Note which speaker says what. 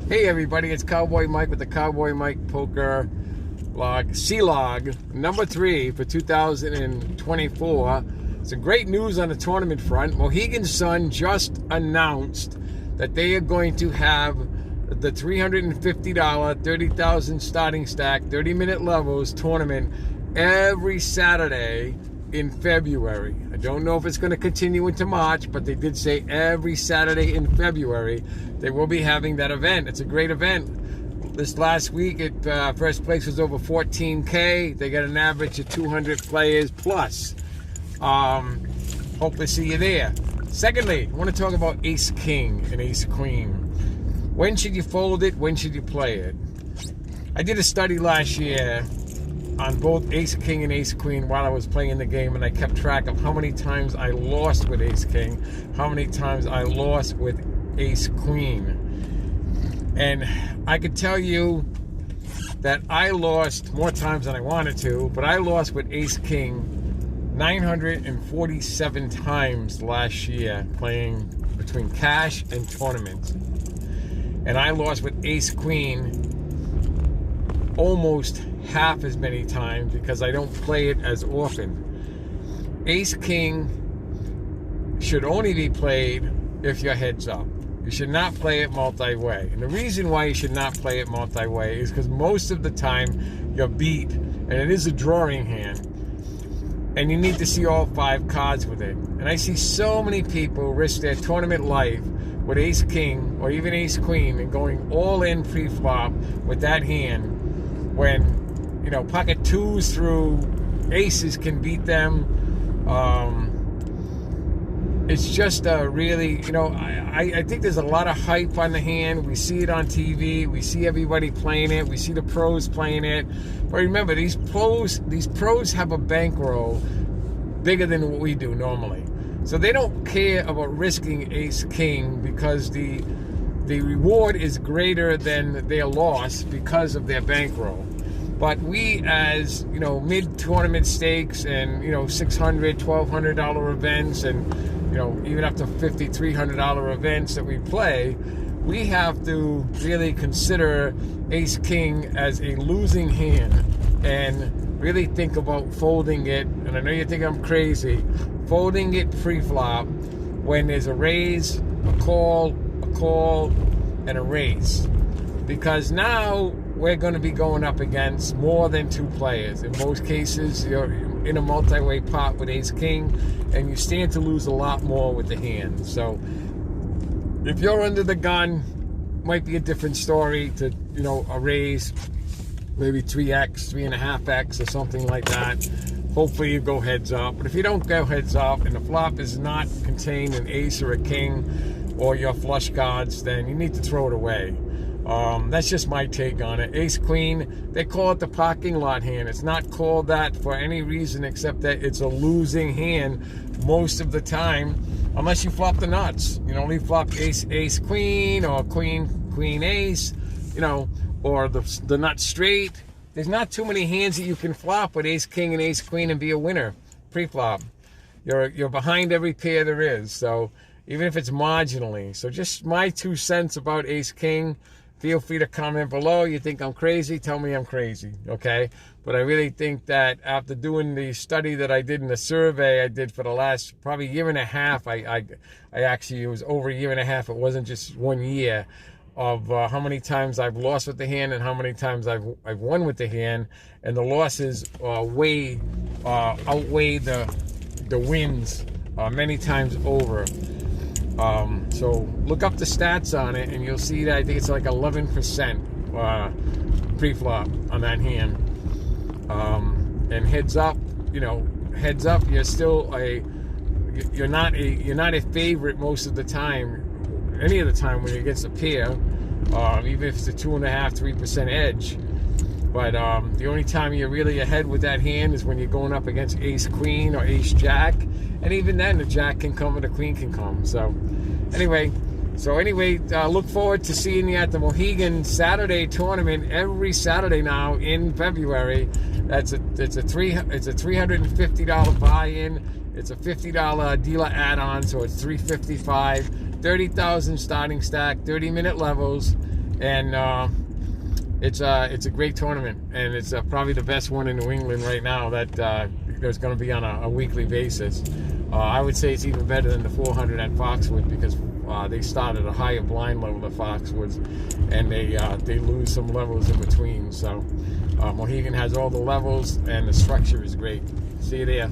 Speaker 1: Hey everybody, it's Cowboy Mike with the Cowboy Mike Poker Log, C-Log, number 3 for 2024. Some great news on the tournament front. Mohegan Sun just announced that they are going to have the $350, 30,000 starting stack, 30-minute levels tournament every Saturday in February. I don't know if it's going to continue into March, but they did say every Saturday in February they will be having that event. It's a great event. This last week, first place was over 14K. They got an average of 200 players plus. Hope to see you there. Secondly, I want to talk about Ace King and Ace Queen. When should you fold it? When should you play it? I did a study last year on both Ace King and Ace Queen while I was playing the game, and I kept track of how many times I lost with Ace King, how many times I lost with Ace Queen. And I could tell you that I lost more times than I wanted to, but I lost with Ace King 947 times last year playing between cash and tournament. And I lost with Ace Queen almost half as many times because I don't play it as often. Ace King should only be played if you're heads up. You should not play it multi-way. And the reason why you should not play it multi-way is because most of the time you're beat, and it is a drawing hand, and you need to see all 5 cards with it. And I see so many people risk their tournament life with Ace King or even Ace Queen and going all in pre-flop with that hand when, you know, pocket 2s through aces can beat them. It's just a really, you know, I think there's a lot of hype on the hand. We see it on TV. We see everybody playing it. We see the pros playing it. But remember, these pros have a bankroll bigger than what we do normally. So they don't care about risking Ace King because the reward is greater than their loss because of their bankroll. But we, as, you know, mid-tournament stakes and, you know, $600, $1,200 events and, you know, even up to $50, $300 events that we play, we have to really consider Ace King as a losing hand and really think about folding it. And I know you think I'm crazy. Folding it pre-flop when there's a raise, a call, and a raise. Because now we're going to be going up against more than 2 players. In most cases, you're in a multi-way pot with Ace King, and you stand to lose a lot more with the hand. So if you're under the gun, might be a different story to, you know, a raise, maybe 3x, 3.5x or something like that. Hopefully you go heads up. But if you don't go heads up and the flop is not contained an ace or a king or your flush cards, then you need to throw it away. That's just my take on it. Ace Queen, they call it the parking lot hand. It's not called that for any reason except that it's a losing hand most of the time, unless you flop the nuts. You know, only flop ace queen or queen ace, you know, or the nut straight. There's not too many hands that you can flop with Ace King and Ace Queen and be a winner pre-flop. You're behind every pair there is, so even if it's marginally. So just my 2 cents about Ace King. Feel free to comment below. You think I'm crazy? Tell me I'm crazy, okay? But I really think that after doing the study that I did in the survey I did for the last probably year and a half, I actually, it was over a year and a half. It wasn't just 1 year of how many times I've lost with the hand and how many times I've won with the hand, and the losses outweigh the wins many times over. So look up the stats on it and you'll see that I think it's like 11% pre-flop on that hand. And heads up, you know, heads up, you're still you're not a favorite most of the time, any of the time when you're against a pair, even if it's a 2.5%, 3% edge. But the only time you're really ahead with that hand is when you're going up against Ace Queen or Ace Jack, and even then the Jack can come and the Queen can come. So anyway, look forward to seeing you at the Mohegan Saturday tournament every Saturday now in February. It's a $350 buy-in. It's a $50 dealer add-on, so it's $355. 30,000 starting stack, 30-minute levels, and it's a great tournament, and it's probably the best one in New England right now that there's going to be on a weekly basis. I would say it's even better than the 400 at Foxwood, because they start at a higher blind level at Foxwoods, and they lose some levels in between. So Mohegan has all the levels, and the structure is great. See you there.